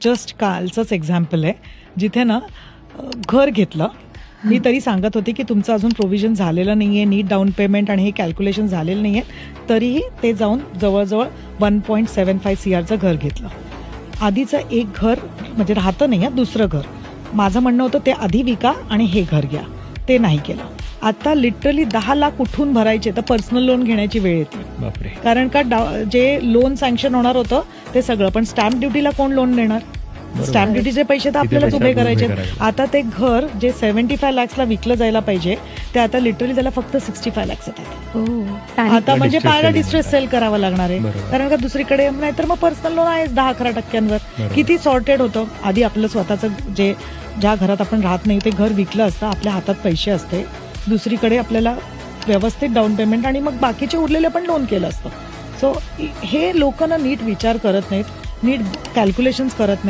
Just कालचंच example आहे जिथे ना घर घेतलं. मी तरी सांगत होती की तुमचं अजून प्रोव्हिजन झालेलं नाही आहे, नीट डाऊन पेमेंट आणि हे कॅल्क्युलेशन झालेलं नाही आहे, तरीही ते जाऊन जवळजवळ 1.75 CRचं घर घेतलं. आधीचं एक घर म्हणजे राहतं नाही आहे, दुसरं घर. माझं म्हणणं होतं ते आधी विका आणि हे घर घ्या, ते नाही केलं. आता लिटरली 10 लाख कुठून भरायचे तर पर्सनल लोन घेण्याची वेळ येते. बापरे. कारण का जे लोन सँक्शन होणार होतं ते सगळं, पण स्टॅम्प ड्युटीला कोण लोन देणार? स्टॅम्प ड्युटीचे पैसे तर आपल्यालाच उभे करायचे. आता ते घर जे 75 लाखला विकलं जायला पाहिजे ते आता लिटरली त्याला फक्त 65 लाख येतात. आता म्हणजे पाहायला डिस्ट्रेस सेल करावं लागणार आहे. कारण का दुसरीकडे नाहीतर मग पर्सनल लोन आहेच 10-11%. किती सॉर्टेड होतं. आधी आपलं स्वतःचं ज्या घरात आपण राहत नाही ते घर विकलं असतं, आपल्या हातात पैसे असते, दुसरीकडे आपल्याला व्यवस्थित डाऊन पेमेंट आणि मग बाकीचे उरलेले पण लोन केलं असतं. सो हे लोकांना नीट विचार करत नाहीत, नीट कॅल्क्युलेशन्स करत नाहीत.